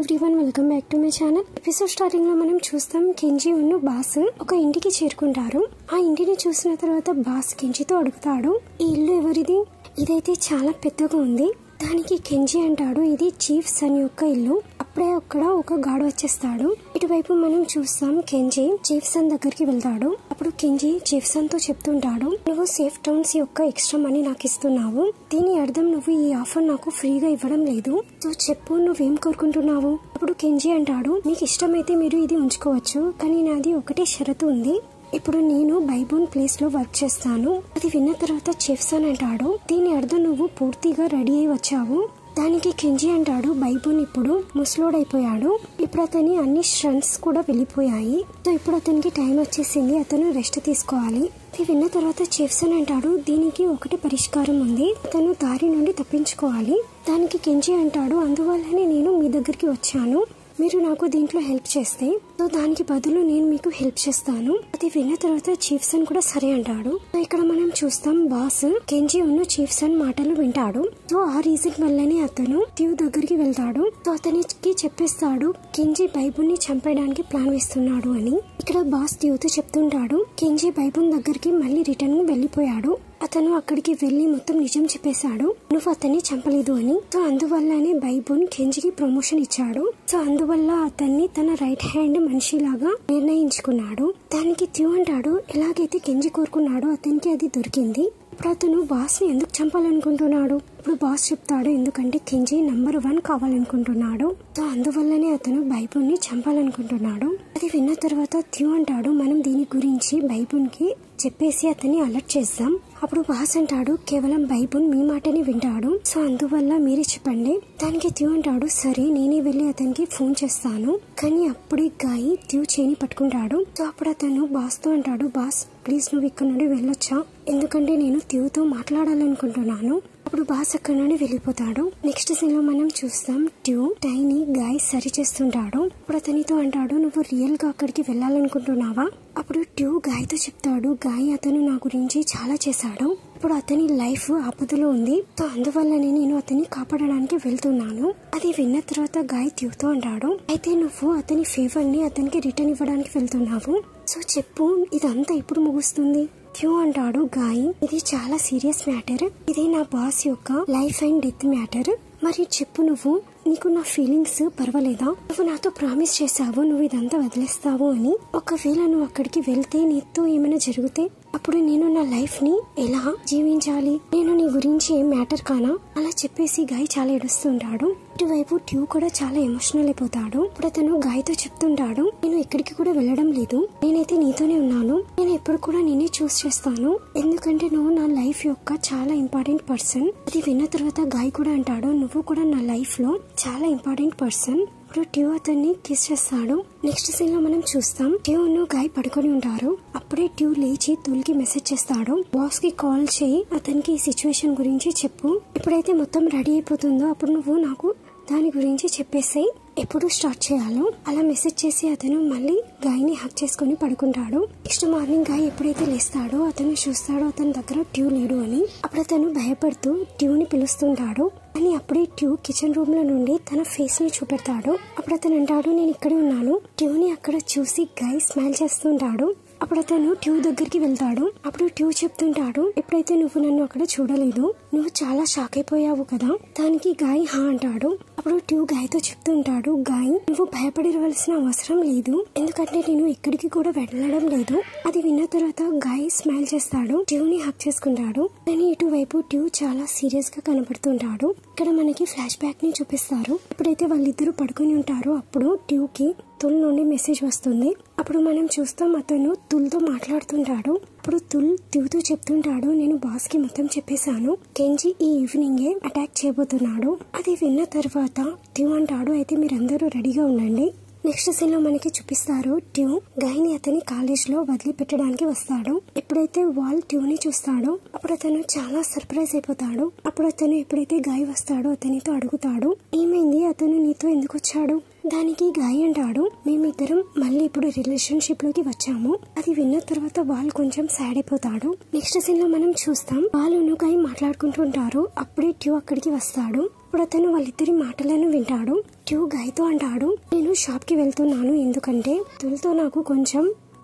Everyone, welcome back to my channel. Episode starting లో మనం చూస్తాం కెంజీ ఉన్న బాస్ ఒక ఇంటికి చేరుకుంటారు. ఆ ఇంటిని చూసిన తర్వాత బాస్ కెంజీతో అడుగుతాడు, ఈ ఇల్లు ఎవరిది? ఇదైతే చాలా పెద్దగా ఉంది. దానికి కెంజీ అంటాడు, ఇది చీఫ్ సన్ యొక్క ఇల్లు. అప్పుడే అక్కడ ఒక గార్డ్ వచ్చేస్తాడు. ఇటువైపు మనం చూస్తాం కెంజీ చీఫ్ సన్ దగ్గరికి వెళ్తాడు. అప్పుడు కెంజీ చీఫ్ సన్ తో చెప్తుంటాడు, నువ్వు సేఫ్ టౌన్స్ యొక్క ఎక్స్ట్రా మనీ నాకు ఇస్తున్నావు. దీని అర్థం నువ్వు ఈ ఆఫర్ నాకు ఫ్రీగా ఇవ్వడం లేదు. సో చెప్పు, నువ్వేం కోరుకుంటున్నావు? అప్పుడు కెంజీ అంటాడు, మీకు ఇష్టమైతే మీరు ఇది ఉంచుకోవచ్చు, కానీ నాది ఒకటే షరతు ఉంది. ఇప్పుడు నేను బైబోన్ ప్లేస్ లో వర్క్ చేస్తాను. అది విన్న తర్వాత చీఫ్ సన్ అంటాడు, దీని అర్థం నువ్వు పూర్తిగా రెడీ అయి వచ్చావు. దానికి కెంజీ అంటాడు, బైబోన్ ఇప్పుడు ముసలోడైపోయాడు. ఇప్పుడు అతని అన్ని స్ట్రెంత్స్ కూడా వెళ్ళిపోయాయి. సో ఇప్పుడు అతనికి టైం వచ్చేసింది, అతను రెస్ట్ తీసుకోవాలి. ఇది విన్న తర్వాత చీఫ్ సన్ అంటాడు, దీనికి ఒకటి పరిష్కారం ఉంది, అతను దారి నుండి తప్పించుకోవాలి. దానికి కెంజీ అంటాడు, అందువల్లనే నేను మీ దగ్గరికి వచ్చాను. మీరు నాకు దీంట్లో హెల్ప్ చేస్తే సో దానికి బదులు నేను మీకు హెల్ప్ చేస్తాను. అది విన్న తర్వాత చీఫ్ సన్ కూడా సరే అంటాడు. సో ఇక్కడ మనం చూస్తాం బాస్ కెంజీ ఉన్న చీఫ్ సన్ మాటలు వింటాడు. సో ఆ రీజన్ వల్లనే అతను ట్యూ దగ్గరికి వెళ్తాడు. సో అతనికి చెప్పేస్తాడు కెంజీ బైబుల్ ని చంపేయడానికి ప్లాన్ వేస్తున్నాడు అని. ఇక్కడ బాస్ ట్యూతో చెప్తుంటాడు, కెంజీ బైబుల్ దగ్గరికి మళ్ళీ రిటర్న్ వెళ్లిపోయాడు. అతను అక్కడికి వెళ్లి మొత్తం నిజం చెప్పేశాడు, నువ్వు అతన్ని చంపలేదు అని. సో అందువల్లనే బైబుల్ కెంజీకి ప్రమోషన్ ఇచ్చాడు. సో అందువల్ల అతన్ని తన రైట్ హ్యాండ్ మనిషిలాగా నిర్ణయించుకున్నాడు. దానికి ట్యూ అంటాడు, ఎలాగైతే కెంజీ కోరుకున్నాడో అతనికి అది దొరికింది. ఇప్పుడు అతను బాస్ ని ఎందుకు చంపాలనుకుంటున్నాడు? ఇప్పుడు బాస్ చెప్తాడు, ఎందుకంటే కెంజీ నంబర్ 1 కావాలనుకుంటున్నాడు. సో అందువల్లనే అతను బైబుల్ ని చంపాలనుకుంటున్నాడు. అది విన్న తర్వాత ట్యూ అంటాడు, మనం దీని గురించి బైబుల్ కి చెప్పేసి అతన్ని అలర్ట్ చేద్దాం. అప్పుడు బాస్ అంటాడు, కేవలం బైబుల్ మీ మాటని వింటాడు, సో అందువల్ల మీరే చెప్పండి. దానికి ట్యూ అంటాడు, సరే నేనే వెళ్లి అతనికి ఫోన్ చేస్తాను. కానీ అప్పుడే గాయి ట్యూ చేని పట్టుకుంటాడు. సో అప్పుడు అతను బాస్ తో అంటాడు, బాస్ ప్లీజ్ నువ్వు ఇక్కడ నుండి వెళ్ళొచ్చా, ఎందుకంటే నేను ట్యూతో మాట్లాడాలనుకుంటున్నాను. అప్పుడు బాస్ అక్కడ నుండి వెళ్ళిపోతాడు. నెక్స్ట్ సీన్ లో మనం చూస్తాం ట్యూ టైని గాయ్ సరి చేస్తుంటాడు. ఇప్పుడు అతనితో అంటాడు, నువ్వు రియల్ గా అక్కడికి వెళ్ళాలనుకుంటున్నావా? అప్పుడు ట్యూ గాయ్ తో చెప్తాడు, గాయ్ అతను నా గురించి చాలా చేశాడు, ఇప్పుడు అతని లైఫ్ ఆపదలో ఉంది, సో అందువల్లనే నేను అతన్ని కాపాడడానికి వెళ్తున్నాను. అది విన్న తర్వాత గాయ్ ట్యూతో అంటాడు, అయితే నువ్వు అతని ఫేవర్ ని అతనికి రిటర్న్ ఇవ్వడానికి వెళ్తున్నావు. సో చెప్పు, ఇదంతా ఇప్పుడు ముగుస్తుంది. ట్యూ అంటాడు, గాయ్ ఇది చాలా సీరియస్ మ్యాటర్, ఇది నా బాస్ యొక్క లైఫ్ అండ్ డెత్ మ్యాటర్. మరి చెప్పు, నువ్వు నీకు నా ఫీలింగ్స్ పర్వాలేదా? నువ్వు నాతో ప్రామిస్ చేశావు నువ్వు ఇదంతా వదిలేస్తావు అని. ఒకవేళ నువ్వు అక్కడికి వెళ్తే నీతో ఏమైనా జరిగితే అప్పుడు నేను నా లైఫ్ ని ఎలా జీవించాలి? నేను నీ గురించి ఏం మ్యాటర్ కానా? అలా చెప్పేసి గాయ్ చాలా ఏడుస్తుంటాడు. ఇటువైపు ట్యూ కూడా చాలా ఎమోషనల్ అయిపోతాడు. ఇప్పుడు అతను గాయ్ తో చెప్తుంటాడు, నేను ఎక్కడికి కూడా వెళ్ళడం లేదు, నేనైతే నీతోనే ఉన్నాను, నేను ఎప్పుడు కూడా నేనే చూస్ చేస్తాను, ఎందుకంటే నువ్వు నా లైఫ్ యొక్క చాలా ఇంపార్టెంట్ పర్సన్. అది విన్న తర్వాత గాయ్ కూడా అంటాడు, నువ్వు కూడా నా లైఫ్ లో చాలా ఇంపార్టెంట్ పర్సన్. ఇప్పుడు ట్యూ అతన్ని కిస్ చేస్తాడు. నెక్స్ట్ సీన్ లో మనం చూస్తాం ట్యూ గాయ్ పడుకొని ఉంటారు. అప్పుడే ట్యూ లేచి తుల్కి మెసేజ్ చేస్తాడు, బాస్ కి కాల్ చేయి, అతనికి ఈ సిచ్యువేషన్ గురించి చెప్పు. ఎప్పుడైతే మొత్తం రెడీ అయిపోతుందో అప్పుడు నువ్వు నాకు దాని గురించి చెప్పేసాయి, ఎప్పుడు స్టార్ట్ చేయాలో. అలా మెసేజ్ చేసి అతను మళ్ళీ గాయ్ ని హక్ చేసుకుని పడుకుంటాడు. నెక్స్ట్ మార్నింగ్ గాయ్ ఎప్పుడైతే లేస్తాడో అతను చూస్తాడో అతని దగ్గర ట్యూ లేడు అని. అప్పుడు అతను భయపడుతూ ట్యూని పిలుస్తుంటాడు. అని అప్పుడే ట్యూ కిచెన్ రూమ్ లో నుండి తన ఫేస్ ని చూపెడతాడు. అప్పుడు అతను అంటాడు, నేను ఇక్కడే ఉన్నాను. ట్యూని అక్కడ చూసి గాయ్ స్మైల్ చేస్తుంటాడు. అప్పుడు అతను ట్యూ దగ్గరికి వెళ్తాడు. అప్పుడు ట్యూ చెప్తుంటాడు, ఎప్పుడైతే నువ్వు నన్ను అక్కడ చూడలేదు నువ్వు చాలా షాక్ అయిపోయావు కదా? దానికి గాయ్ హా అంటాడు. అప్పుడు ట్యూ గాయ్ తో చెప్తుంటాడు, గాయ్ నువ్వు భయపడవలసిన అవసరం లేదు, ఎందుకంటే నేను ఎక్కడికి కూడా వెళ్ళడం లేదు. అది విన్న తర్వాత గాయ్ స్మైల్ చేస్తాడు, ట్యూని హక్ చేసుకుంటాడు. కానీ ఇటువైపు ట్యూ చాలా సీరియస్ గా కనబడుతుంటాడు. ఇక్కడ మనకి ఫ్లాష్ బ్యాక్ ని చూపిస్తారు. ఎప్పుడైతే వాళ్ళిద్దరూ పడుకొని ఉంటారో అప్పుడు ట్యూ కి తుల్ నుండి మెసేజ్ వస్తుంది. అప్పుడు మనం చూస్తాం అతను తుల్తో మాట్లాడుతుంటాడు. అప్పుడు తుల్ ట్యూతో చెప్తుంటాడు, నేను బాస్ కి మొత్తం చెప్పేశాను, కెంజీ ఈ ఈవినింగే అటాక్ చేయబోతున్నాడు. అది విన్న తర్వాత ట్యూ అంటాడు, అయితే మీరందరూ రెడీగా ఉండండి. నెక్స్ట్ సీన్ లో మనకి చూపిస్తారు ట్యూ గాయ్ ని అతని కాలేజ్ లో వదిలిపెట్టడానికి వస్తాడు. ఎప్పుడైతే వాల్ ట్యూని చూస్తాడో అప్పుడు అతను చాలా సర్ప్రైజ్ అయిపోతాడు. అప్పుడు అతను ఎప్పుడైతే గాయ్ వస్తాడో అతనితో అడుగుతాడు, ఏమైంది, అతను నీతో ఎందుకు వచ్చాడు? దానికి గాయ్ అంటాడు, మేమిద్దరం మళ్ళీ ఇప్పుడు రిలేషన్షిప్ లోకి వచ్చాము. అది విన్న తర్వాత వాళ్ళు కొంచెం సాడ్ అయిపోతాడు. నెక్స్ట్ సీన్ లో మనం చూస్తాం వాళ్ళు గాయ్ మాట్లాడుకుంటుంటారు. అప్పుడే ట్యూ అక్కడికి వస్తాడు. అప్పుడు అతను వాళ్ళిద్దరి మాటలను వింటాడు. ట్యూ గాయ్తో అంటాడు, నేను షాప్ కి వెళ్తున్నాను, ఎందుకంటే తుల్తో నాకు కొంచెం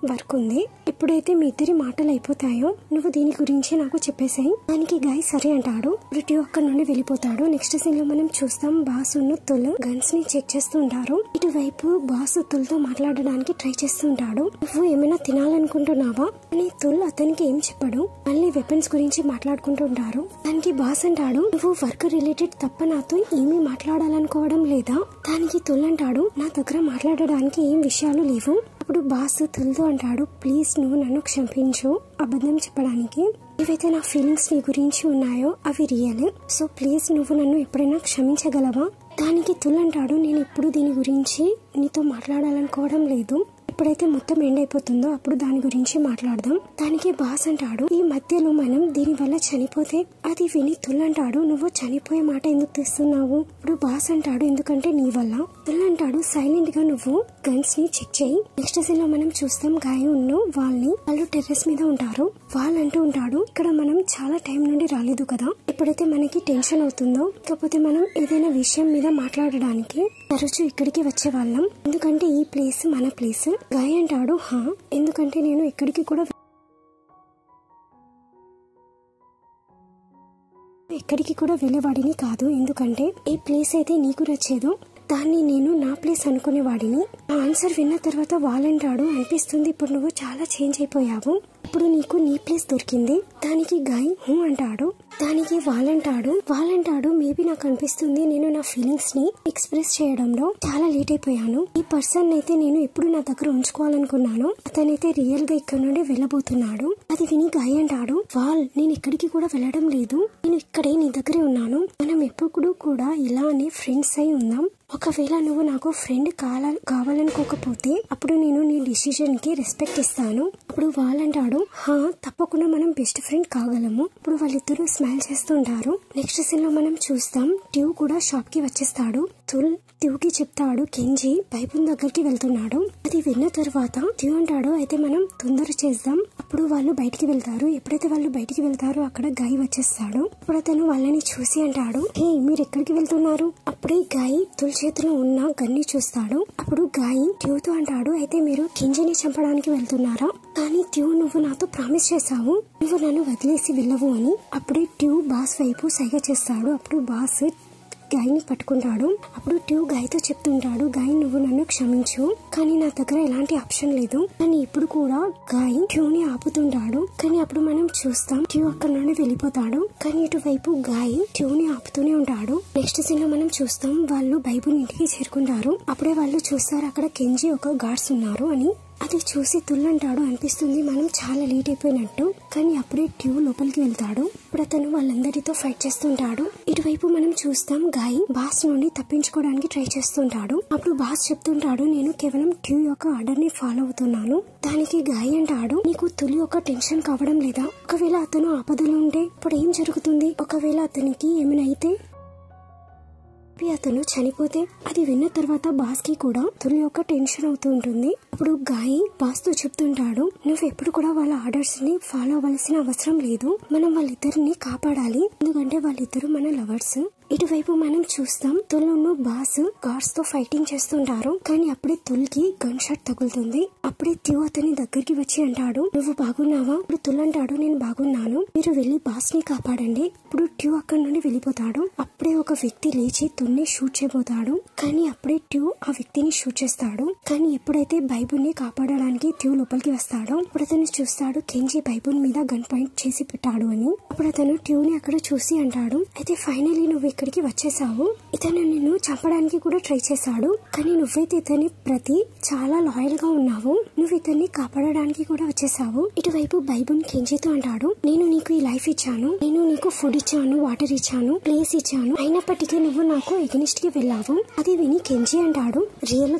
వర్క్ ఉంది. ఎప్పుడైతే మీ ఇద్దరి మాటలు అయిపోతాయో నువ్వు దీని గురించి నాకు చెప్పేసాయి. దానికి గాయ్ సరే అంటాడు. ట్యూ అక్కడ నుండి వెళ్ళిపోతాడు. నెక్స్ట్ సీన్ లో మనం చూస్తాం బాసును తుల్ గన్స్ ని చెక్ చేస్తూ ఉంటారు. ఇటువైపు బాసు తుల్తో మాట్లాడడానికి ట్రై చేస్తూ ఉంటాడు. నువ్వు ఏమైనా తినాలనుకుంటున్నావా అని తుల్ అతనికి ఏం చెప్పడు. మళ్ళీ వెపన్స్ గురించి మాట్లాడుకుంటూ ఉంటారు. దానికి బాస్ అంటాడు, నువ్వు వర్క్ రిలేటెడ్ తప్ప నాతో ఏమీ మాట్లాడాలనుకోవడం లేదా? దానికి తుల్ అంటాడు, నా దగ్గర మాట్లాడడానికి ఏం విషయాలు లేవు. అప్పుడు బాస్ తుల్తో అంటాడు, ప్లీజ్ నువ్వు నన్ను క్షమించు అబద్ధం చెప్పడానికి. ఏవైతే నా ఫీలింగ్స్ నీ గురించి ఉన్నాయో అవి రియల్. సో ప్లీజ్ నువ్వు నన్ను ఎప్పుడైనా క్షమించగలవా? దానికి తుల్ అంటాడు, నేను ఎప్పుడు దీని గురించి నీతో మాట్లాడాలనుకోవడం లేదు. ఎప్పుడైతే మొత్తం ఎండ్ అయిపోతుందో అప్పుడు దాని గురించి మాట్లాడదాం. దానికి బాస్ అంటాడు, ఈ మధ్యలో మనం దీని వల్ల చనిపోతే. అది విని తుల్ అంటాడు, నువ్వు చనిపోయే మాట ఎందుకు తెస్తున్నావు? ఇప్పుడు బాస్ అంటాడు, ఎందుకంటే నీ వల్ల. తుల్ అంటాడు, సైలెంట్ గా నువ్వు గన్స్ ని చెక్ చేయి. నెక్స్ట్ సీన్ లో మనం చూస్తాం గాయను వాళ్ళు టెర్రస్ మీద ఉంటారు. వాళ్ళు అంటూ ఉంటాడు, ఇక్కడ మనం చాలా టైం నుండి రాలేదు కదా, ఎప్పుడైతే మనకి టెన్షన్ అవుతుందో కాకపోతే మనం ఏదైనా విషయం మీద మాట్లాడడానికి తరచూ ఇక్కడికి వచ్చే వాళ్ళం, ఎందుకంటే ఈ ప్లేస్ మన ప్లేస్. గాయ్ అంటాడు, హా, ఎందుకంటే నేను ఎక్కడికి కూడా వెళ్ళేవాడిని కాదు, ఎందుకంటే ఏ ప్లేస్ అయితే నీకు నచ్చేదో దాన్ని నేను నా ప్లేస్ అనుకునేవాడిని. ఆ ఆన్సర్ విన్న తర్వాత వాళ్ళంటాడు, అనిపిస్తుంది ఇప్పుడు నువ్వు చాలా చేంజ్ అయిపోయావు, ఇప్పుడు నీకు నీ ప్లేస్ దొరికింది. దానికి గాయ్ హూ అంటాడు. దానికి వాళ్ళంటాడు మేబీ నాకు అనిపిస్తుంది నేను నా ఫీలింగ్స్ ని ఎక్స్ప్రెస్ చేయడంలో చాలా లేట్ అయిపోయాను. ఈ పర్సన్ అయితే నేను ఎప్పుడు నా దగ్గర ఉంచుకోవాలనుకున్నాను, అతనైతే రియల్ గా ఇక్కడ నుండి వెళ్ళబోతున్నాడు. అది విని గాయ్ అంటాడు, నేను ఎక్కడికి కూడా వెళ్ళడం లేదు, నేను ఇక్కడే నీ దగ్గరే ఉన్నాను. మనం ఎప్పుడు కూడా ఇలానే ఫ్రెండ్స్ అయి ఉందాం. ఒకవేళ నువ్వు నాకు ఫ్రెండ్ కావాలనుకోకపోతే అప్పుడు నేను నీ డిసిజన్ కి రెస్పెక్ట్ ఇస్తాను. అప్పుడు వాళ్ళంటాడు, హా, తప్పకుండా మనం బెస్ట్ ఫ్రెండ్ కాగలము. ఇప్పుడు వాళ్ళిద్దరూ స్మైల్ చేస్తుంటారు. నెక్స్ట్ సీన్ లో మనం చూస్తాం ట్యూ కూడా షాప్ కి వచ్చేస్తాడు. తుల్ ట్యూకి చెప్తాడు, కెంజీ బైబుల్ దగ్గరికి వెళ్తున్నాడు. అది విన్న తర్వాత ట్యూ అంటాడు, అయితే మనం తొందర చేద్దాం. అప్పుడు వాళ్ళు బయటికి వెళ్తారు. ఎప్పుడైతే వాళ్ళు బయటికి వెళ్తారో అక్కడ గాయ్ వచ్చేస్తాడు. అప్పుడు అతను వాళ్ళని చూసి అంటాడు, హే, మీరు ఎక్కడికి వెళ్తున్నారు? అప్పుడే గాయ్ తుల్ చేతిలో ఉన్న గన్ని చూస్తాడు. అప్పుడు గాయ్ ట్యూతో అంటాడు, అయితే మీరు కెంజీని చంపడానికి వెళ్తున్నారా? కానీ ట్యూ, నువ్వు నాతో ప్రామిస్ చేశావు నువ్వు నన్ను వదిలేసి వెళ్ళవు అని. అప్పుడే ట్యూ బాస్ వైపు సైగ చేస్తాడు. అప్పుడు బాస్ గాయ్ని పట్టుకుంటాడు. అప్పుడు ట్యూ గాయ్తో చెప్తుంటాడు, గాయ్ నువ్వు నన్ను క్షమించు, కానీ నా దగ్గర ఎలాంటి ఆప్షన్ లేదు. కానీ ఇప్పుడు కూడా గాయ్ ట్యూని ఆపుతుంటాడు. కానీ అప్పుడు మనం చూస్తాం ట్యూ అక్కడ నుండి వెళ్ళిపోతాడు. కానీ ఇటువైపు గాయ్ ట్యూని ఆపుతూనే ఉంటాడు. నెక్స్ట్ సీన్ లో మనం చూస్తాం వాళ్ళు బైబుల్ ఇంటికి చేరుకుంటారు. అప్పుడే వాళ్ళు చూస్తారు అక్కడ కెంజీ ఒక గార్డ్స్ ఉన్నారు అని. అది చూసి తుల్ అంటాడు, అనిపిస్తుంది మనం చాలా లేట్ అయిపోయినట్టు. కానీ అప్పుడే ట్యూ లోపలికి వెళ్తాడు. ఇప్పుడు అతను వాళ్ళందరితో ఫైట్ చేస్తుంటాడు. ఇటువైపు మనం చూస్తాం గాయ్ బాస్ నుండి తప్పించుకోవడానికి ట్రై చేస్తుంటాడు. అప్పుడు బాస్ చెప్తుంటాడు, నేను కేవలం ట్యూ యొక్క ఆర్డర్ ని ఫాలో అవుతున్నాను. దానికి గాయ్ అంటాడు, నీకు తులి యొక్క టెన్షన్ కావడం లేదా? ఒకవేళ అతను ఆపదలో ఉంటే ఇప్పుడు ఏం జరుగుతుంది? ఒకవేళ అతనికి ఏమైనా అయితే అతను చనిపోతే? అది విన్న తర్వాత బాస్ కి కూడా తులి యొక్క టెన్షన్ అవుతూ ఉంటుంది. అప్పుడు గాయ్ బాస్ తో చెప్తుంటాడు, నువ్వు ఎప్పుడు కూడా వాళ్ళ ఆర్డర్స్ ని ఫాలో అవ్వాల్సిన అవసరం లేదు, మనం వాళ్ళిద్దరిని కాపాడాలి, ఎందుకంటే వాళ్ళిద్దరు మన లవర్స్. ఇటువైపు మనం చూస్తాం తుల్ను బాస్ గార్డ్స్ తో ఫైటింగ్ చేస్తుంటారు. కానీ అప్పుడే తుల్కి గన్ షాట్ తగులుతుంది. అప్పుడే ట్యూ అతని దగ్గరికి వచ్చి అంటాడు, నువ్వు బాగున్నావా? ఇప్పుడు తుల్ అంటాడు, నేను బాగున్నాను, మీరు వెళ్లి బాస్ ని కాపాడండి. ఇప్పుడు ట్యూ అక్కడి నుండి వెళ్ళిపోతాడు. అప్పుడే ఒక వ్యక్తి లేచి తుల్ని షూట్ చేయబోతాడు. కానీ అప్పుడే ట్యూ ఆ వ్యక్తిని షూట్ చేస్తాడు. కానీ ఎప్పుడైతే బైబుల్ ని కాపాడడానికి ట్యూ లోపలికి వస్తాడో అప్పుడు అతను చూస్తాడు కెంజీ బైబుల్ మీద గన్ పాయింట్ చేసి పెట్టాడు అని. అప్పుడు అతను ట్యూని అక్కడ చూసి అంటాడు, అయితే ఫైనలీ నువ్వు ఇక్కడికి వచ్చేసావు. ఇతను నిన్ను చంపడానికి కూడా ట్రై చేశాడు, కానీ నువ్వైతే ఇతని ప్రతి చాలా లాయల్ గా ఉన్నావు, నువ్వు ఇతన్ని కాపాడడానికి కూడా వచ్చేసావు. ఇటువైపు బైబుల్ కెంజీతో అంటాడు, నేను నీకు ఈ లైఫ్ ఇచ్చాను, నేను నీకు ఫుడ్ ఇచ్చాను, వాటర్ ఇచ్చాను, ప్లేస్ ఇచ్చాను, అయినప్పటికీ నువ్వు నాకు ఎగనిస్ట్ కి వెళ్ళావు. అది విని కెంజీ అంటాడు, రియల్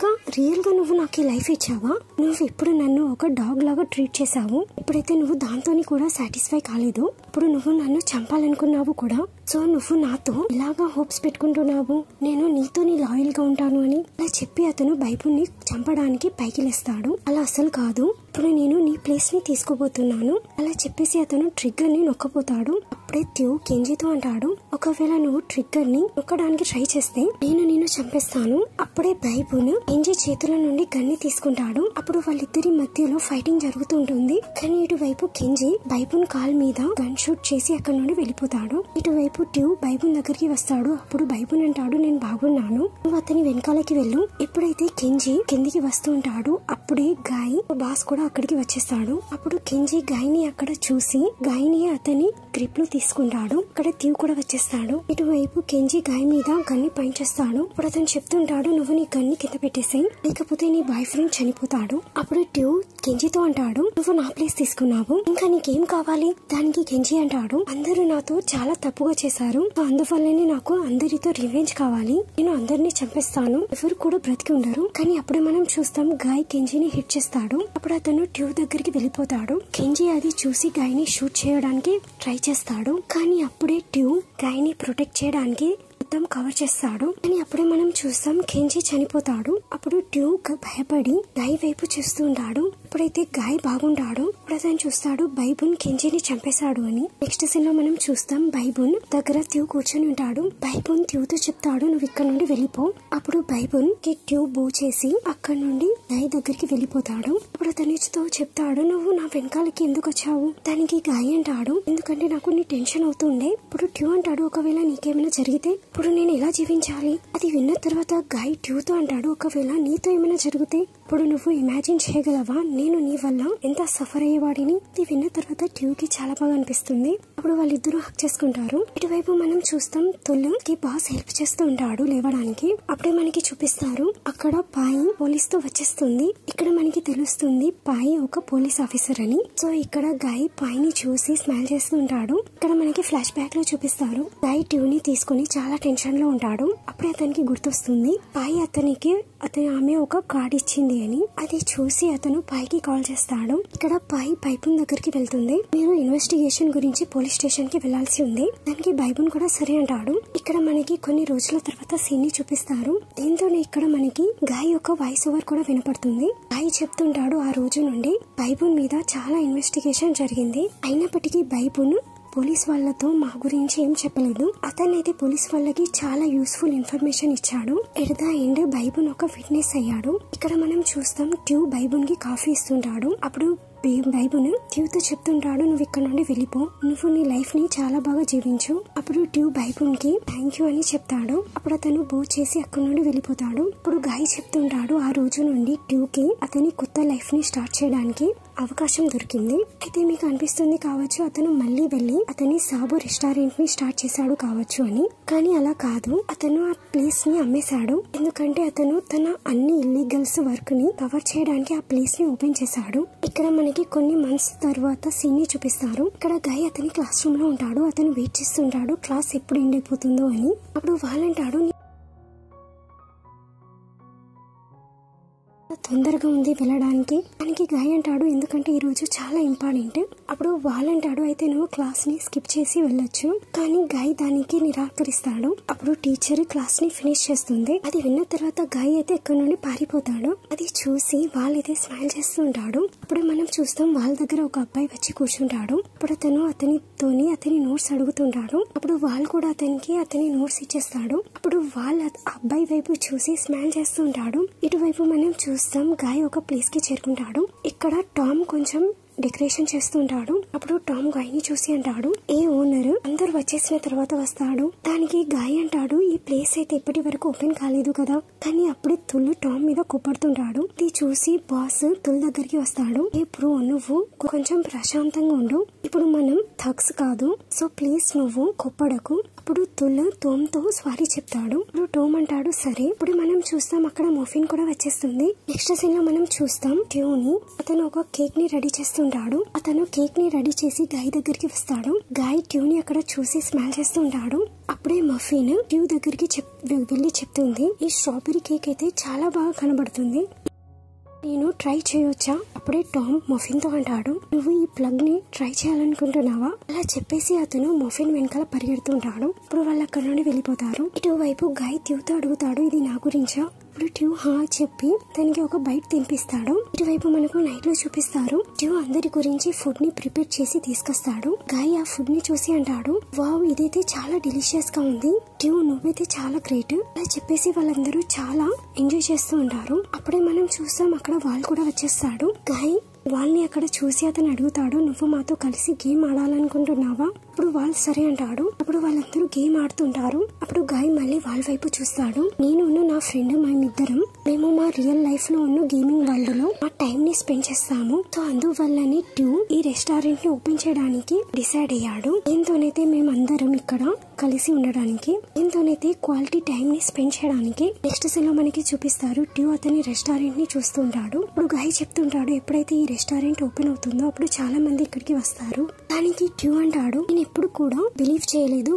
గా నువ్వు నాకు ఈ లైఫ్ ఇచ్చావా? నువ్వు ఇప్పుడు నన్ను ఒక డాగ్ లాగా ట్రీట్ చేశావు. ఇప్పుడైతే నువ్వు దాంతోని కూడా సాటిస్ఫై కాలేదు, ఇప్పుడు నువ్వు నన్ను చంపాలనుకున్నావు కూడా. సో నువ్వు నాతో ఇలాగా హోప్స్ పెట్టుకుంటున్నావు, నేను నీతో లాయల్ గా ఉంటాను అని అలా చెప్పి అతను బైబుల్ని చంపడానికి పైకి లేస్తాడు. అలా అసలు కాదు, ఇప్పుడు నేను నీ ప్లేస్ ని తీసుకోబోతున్నాను అలా చెప్పేసి అతను ట్రిగ్గర్ ని నొక్కపోతాడు. అప్పుడే ట్యూ కెంజితో అంటాడు, ఒకవేళ నువ్వు ట్రిగ్గర్ ని నొక్కడానికి ట్రై చేస్తే నేను చంపేస్తాను. అప్పుడే బైబుల్ కెంజి చేతుల నుండి గన్ని తీసుకుంటాడు. అప్పుడు వాళ్ళిద్దరి మధ్యలో ఫైటింగ్ జరుగుతుంటుంది. కానీ ఇటువైపు కెంజి బైబుల్ కాల్ మీద గన్ షూట్ చేసి అక్కడ నుండి వెళ్ళిపోతాడు. ఇటువైపు ట్యూ బైబుల్ దగ్గరికి వస్తాడు. అప్పుడు బైబుల్ అంటాడు, నేను బాగున్నాను, నువ్వు అతని వెనకాలకి వెళ్ళు. ఎప్పుడైతే కెంజి కిందికి వస్తూ ఉంటాడు అప్పుడే గాయ్ బాస్ కూడా అక్కడికి వచ్చేస్తాడు. అప్పుడు కెంజి గాయ్ని అక్కడ చూసి గాయ్ని అతని గ్రిప్ లో తీసుకుంటాడు. అక్కడ ట్యూ కూడా వచ్చేస్తాడు. ఇటువైపు కెంజి గాయ్ మీద గన్ని పాయింట్ చేస్తాడు. అప్పుడు అతను చెప్తుంటాడు, నువ్వు నీ గన్ని కింద పెట్టేసి లేకపోతే నీ బాయ్ ఫ్రెండ్ చనిపోతాడు. అప్పుడు ట్యూ కెంజితో అంటాడు, నువ్వు నా ప్లేస్ తీసుకున్నావు, ఇంకా నీకేం కావాలి? దానికి కెంజి అంటాడు, అందరూ నాతో చాలా తప్పుగా చేశారు, అందువల్లనే నాకు అందరితో రివెంజ్ కావాలి, నేను అందరినీ చంపేస్తాను, ఎవరు కూడా బ్రతికి ఉండరు. కానీ అప్పుడు మనం చూస్తాం గాయ్ కెంజిని హిట్ చేస్తాడు. అప్పుడు అతను ట్యూ దగ్గరికి వెళ్ళిపోతాడు. కెంజి అది చూసి గాయ్ ని షూట్ చేయడానికి ట్రై చేస్తాడు. కానీ అప్పుడే ట్యూ గాయ్ ని ప్రొటెక్ట్ చేయడానికి మొత్తం కవర్ చేస్తాడు. కానీ అప్పుడే మనం చూస్తాం కెంజి చనిపోతాడు. అప్పుడు ట్యూ భయపడి గాయ్ వైపు చూస్తూ ఉంటాడు. ఎప్పుడైతే గాయ్ బాగుంటాడు అప్పుడు అతను చూస్తాడు బైబుల్ కెంజిని చంపేశాడు అని. నెక్స్ట్ సీన్ లో మనం చూస్తాం బైబుల్ దగ్గర ట్యూ కూర్చొని ఉంటాడు. బైబుల్ ట్యూతో చెప్తాడు, నువ్వు ఇక్కడ నుండి వెళ్ళిపో. అప్పుడు బైబుల్ కి ట్యూ బూ చేసి అక్కడ నుండి గాయ్ దగ్గరికి వెళ్ళిపోతాడు. అప్పుడు అతనితో చెప్తాడు, నువ్వు నా వెనకాలకి ఎందుకు వచ్చావు? దానికి గాయ్ అంటాడు, ఎందుకంటే నాకు నీ టెన్షన్ అవుతుండే. ఇప్పుడు ట్యూ అంటాడు, ఒకవేళ నీకేమైనా జరిగితే ఇప్పుడు నేను ఎలా జీవించాలి? అది విన్న తర్వాత గాయ్ ట్యూతో అంటాడు, ఒకవేళ నీతో ఏమైనా జరిగితే ఇప్పుడు నువ్వు ఇమాజిన్ చేయగలవా నేను నీ వల్ల ఎంత సఫర్ అయ్యేవాడిని? ఇది విన్న తర్వాత ట్యూకి చాలా బాగా అనిపిస్తుంది. అప్పుడు వాళ్ళిద్దరూ హక్ చేసుకుంటారు. ఇటువైపు మనం చూస్తాం తుల్కి బాస్ హెల్ప్ చేస్తూ ఉంటాడు లేవడానికి. అప్పుడే మనకి చూపిస్తారు అక్కడ పాయి పోలీస్ తో వచ్చేస్తుంది. ఇక్కడ మనకి తెలుస్తుంది పాయి ఒక పోలీస్ ఆఫీసర్ అని. సో ఇక్కడ గాయ్ పాయిని చూసి స్మైల్ చేస్తూ ఉంటాడు. ఇక్కడ మనకి ఫ్లాష్ బ్యాక్ లో చూపిస్తారు గాయ్ ట్యూని తీసుకుని చాలా టెన్షన్ లో ఉంటాడు. అప్పుడే అతనికి గుర్తొస్తుంది పాయి అతనికి ఆమె ఒక కార్డ్ ఇచ్చింది అని. అది చూసి అతను పాయికి కాల్ చేస్తాడు. ఇక్కడ పాయి బైబుల్ దగ్గరికి వెళ్తుంది. మీరు ఇన్వెస్టిగేషన్ గురించి పోలీస్ స్టేషన్ కి వెళ్లాల్సి ఉంది. దానికి బైబుల్ కూడా సరే అంటాడు. ఇక్కడ మనకి కొన్ని రోజుల తర్వాత సీన్ ని చూపిస్తారు. దీంతోనే ఇక్కడ మనకి గాయ్ యొక్క వాయిస్ ఓవర్ కూడా వినపడుతుంది. గాయ్ చెప్తుంటాడు, ఆ రోజు నుండి బైబుల్ మీద చాలా ఇన్వెస్టిగేషన్ జరిగింది, అయినప్పటికీ బైబుల్ పోలీస్ వాళ్ళతో మా గురించి ఏం చెప్పలేదు. అతనైతే పోలీస్ వాళ్ళకి చాలా యూస్ఫుల్ ఇన్ఫర్మేషన్ ఇచ్చాడు. ఎట్ ద ఎండ్ బైబుల్ ఒక విట్నెస్ అయ్యాడు. ఇక్కడ మనం చూస్తాం ట్యూ బైబుల్ కి కాఫీ ఇస్తుంటాడు. అప్పుడు బైబుల్ ట్యూతో చెప్తుంటాడు, నువ్వు ఇక్కడ నుండి వెళ్ళిపో, నువ్వు నీ లైఫ్ ని చాలా బాగా జీవించు. అప్పుడు ట్యూ బైబుల్ కి థ్యాంక్ యూ అని చెప్తాడు. అప్పుడు అతను బో చేసి అక్కడ నుండి వెళ్ళిపోతాడు. ఇప్పుడు గాయ్ చెప్తుంటాడు, ఆ రోజు నుండి ట్యూకి అతని కొత్త లైఫ్ ని స్టార్ట్ చేయడానికి అవకాశం దొరికింది. అయితే మీకు అనిపిస్తుంది కావచ్చు అతను మళ్ళీ వెళ్లి అతని సాబు రెస్టారెంట్ ని స్టార్ట్ చేశాడు కావచ్చు అని. కానీ అలా కాదు, అతను ఆ ప్లేస్ ని అమ్మేశాడు. ఎందుకంటే అతను తన అన్ని ఇల్లీగల్స్ వర్క్ ని కవర్ చేయడానికి ఆ ప్లేస్ ని ఓపెన్ చేశాడు. ఇక్కడ మనకి కొన్ని మంత్స్ తర్వాత సీన్ ని చూపిస్తారు. ఇక్కడ గాయ్ అతని క్లాస్ రూమ్ లో ఉంటాడు. అతను వెయిట్ చేస్తుంటాడు క్లాస్ ఎప్పుడు ఎండ్ అయిపోతుందో అని. అప్పుడు వాళ్ళంటాడు, తొందరగా ఉంది వెళ్ళడానికి. దానికి గాయ్ అంటాడు, ఎందుకంటే ఈ రోజు చాలా ఇంపార్టెంట్. అప్పుడు వాళ్ళంటాడు, అయితే నువ్వు క్లాస్ ని స్కిప్ చేసి వెళ్ళొచ్చు. కానీ గాయ్ దానికి నిరాకరిస్తాడు. అప్పుడు టీచర్ క్లాస్ ని ఫినిష్ చేస్తుంది. అది విన్న తర్వాత గాయ్ అయితే ఎక్కడి నుండి పారిపోతాడు. అది చూసి వాళ్ళైతే స్మైల్ చేస్తూ ఉంటాడు. అప్పుడు మనం చూస్తాం వాళ్ళ దగ్గర ఒక అబ్బాయి వచ్చి కూర్చుంటాడు. అప్పుడు అతను అతని నోట్స్ అడుగుతుంటాడు. అప్పుడు వాళ్ళు కూడా అతని నోట్స్ ఇచ్చేస్తాడు. అప్పుడు వాళ్ళ అబ్బాయి వైపు చూసి స్మైల్ చేస్తూ ఉంటాడు. ఇటువైపు మనం చూస్తాం గాయ్ ఒక ప్లేస్ కి చేరుకుంటాడు. ఇక్కడ టామ్ కొంచెం డెకరేషన్ చేస్తుంటాడు. అప్పుడు టామ్ గాయ్ ని చూసి అంటాడు, ఏ ఓనర్ అందరు వచ్చేసిన తర్వాత వస్తాడు. దానికి గాయ్ అంటాడు, ఈ ప్లేస్ అయితే ఇప్పటి వరకు ఓపెన్ కాలేదు కదా. కానీ అప్పుడే తుల్ టామ్ మీద కోపడుతుంటాడు. ఇది చూసి బాస్ తుల్ దగ్గరికి వస్తాడు, ఏ బ్రో నువ్వు కొంచెం ప్రశాంతంగా ఉండు, ఇప్పుడు మనం థగ్స్ కాదు, సో ప్లీజ్ నువ్వు కోప్పడకు. అప్పుడు తుల్ టోమ్ తో సారీ చెప్తాడు. ఇప్పుడు టోమ్ అంటాడు సరే. ఇప్పుడు మనం చూస్తాం అక్కడ మఫిన్ కూడా వచ్చేస్తుంది. నెక్స్ట్ సీన్ లో మనం చూస్తాం ట్యూని అతను ఒక కేక్ ని రెడీ చేస్తుంటాడు. అతను కేక్ ని రెడీ చేసి గాయ్ దగ్గరికి వస్తాడు. గాయ్ ట్యూని అక్కడ చూసి స్మైల్ చేస్తుంటాడు. అప్పుడే మఫిన్ ట్యూ దగ్గరికి వెళ్లి చెప్తుంది, ఈ స్ట్రాబెరీ కేక్ అయితే చాలా బాగా కనబడుతుంది, నేను ట్రై చేయొచ్చా? అప్పుడే టామ్ మఫిన్ తో అంటాడు, నువ్వు ఈ ప్లగ్ ని ట్రై చేయాలనుకుంటున్నావా? అలా చెప్పేసి అతను మఫిన్ వెనకాల పరిగెడుతుంటాడు. ఇప్పుడు వాళ్ళు అక్కడ నుండి వెళ్ళిపోతారు. ఇటువైపు గాయ్ ట్యూతో అడుగుతాడు, ఇది నా గురించా? ఇప్పుడు ట్యూ హా చెప్పి దానికి ఒక బైట్ తినిపిస్తాడు. ఇటువైపు మనకు నైట్ లో చూపిస్తారు. ట్యూ అందరి గురించి ఫుడ్ ని ప్రిపేర్ చేసి తీసుకొస్తాడు. గాయ్ ఆ ఫుడ్ ని చూసి అంటాడు, వావ్ ఇదైతే చాలా డెలిషియస్ గా ఉంది. ట్యూ నువ్వైతే చాలా గ్రేట్. అలా చెప్పేసి వాళ్ళందరూ చాలా ఎంజాయ్ చేస్తూ ఉంటారు. అప్పుడే మనం చూస్తాం అక్కడ వాళ్ళు కూడా వచ్చేస్తాడు. గాయ్ వాళ్ళని అక్కడ చూసి అతను అడుగుతాడు, నువ్వు మాతో కలిసి గేమ్ ఆడాలనుకుంటున్నావా? అప్పుడు వాళ్ళు సరే అంటాడు. అప్పుడు వాళ్ళందరూ గేమ్ ఆడుతుంటారు. అప్పుడు గాయ్ మళ్ళీ వాళ్ళ వైపు చూస్తాడు. నేను నా ఫ్రెండ్ మేమిద్దరం మేము మా రియల్ లైఫ్ లో ఉన్న గేమింగ్ వరల్డ్ లో మా టైం ని స్పెండ్ చేస్తాము. సో అందువల్లనే ట్యూ ఈ రెస్టారెంట్ ని ఓపెన్ చేయడానికి డిసైడ్ అయ్యాడు. దీంతోనైతే మేమందరం ఇక్కడ కలిసి ఉండడానికి, దీంతోనైతే క్వాలిటీ టైం ని స్పెండ్ చేయడానికి. నెక్స్ట్ సీన్ లో మనకి చూపిస్తారు ట్యూ అతని రెస్టారెంట్ ని చూస్తుంటాడు. ఇప్పుడు గాయ్ చెప్తుంటాడు, ఎప్పుడైతే ఈ రెస్టారెంట్ ఓపెన్ అవుతుందో అప్పుడు చాలా మంది ఇక్కడికి వస్తారు. దానికి ట్యూ అంటాడు, నేను ఎప్పుడు కూడా బిలీవ్ చేయలేదు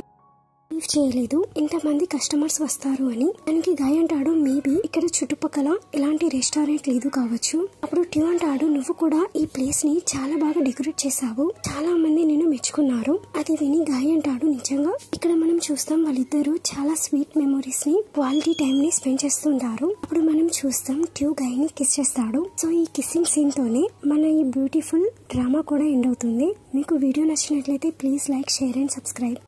ఇంతమంది కస్టమర్స్ వస్తారు అని. దానికి గాయ్ అంటాడు, మేబీ ఇక్కడ చుట్టుపక్కల ఇలాంటి రెస్టారెంట్ లేదు కావచ్చు. అప్పుడు ట్యూ అంటాడు, నువ్వు కూడా ఈ ప్లేస్ ని చాలా బాగా డెకరేట్ చేసావు, చాలా మంది నేను మెచ్చుకున్నారు. అది విని గాయ్ అంటాడు, నిజంగా ఇక్కడ మనం చూస్తాం వాళ్ళిద్దరూ చాలా స్వీట్ మెమరీస్ ని క్వాలిటీ టైం ని స్పెండ్ చేస్తుంటారు. అప్పుడు మనం చూస్తాం ట్యూ గాయ్ ని కిస్ చేస్తాడు. సో ఈ కిస్సింగ్ సీన్ తోనే మన ఈ బ్యూటిఫుల్ డ్రామా కూడా ఎండ్ అవుతుంది. మీకు వీడియో నచ్చినట్లయితే please like, share and subscribe.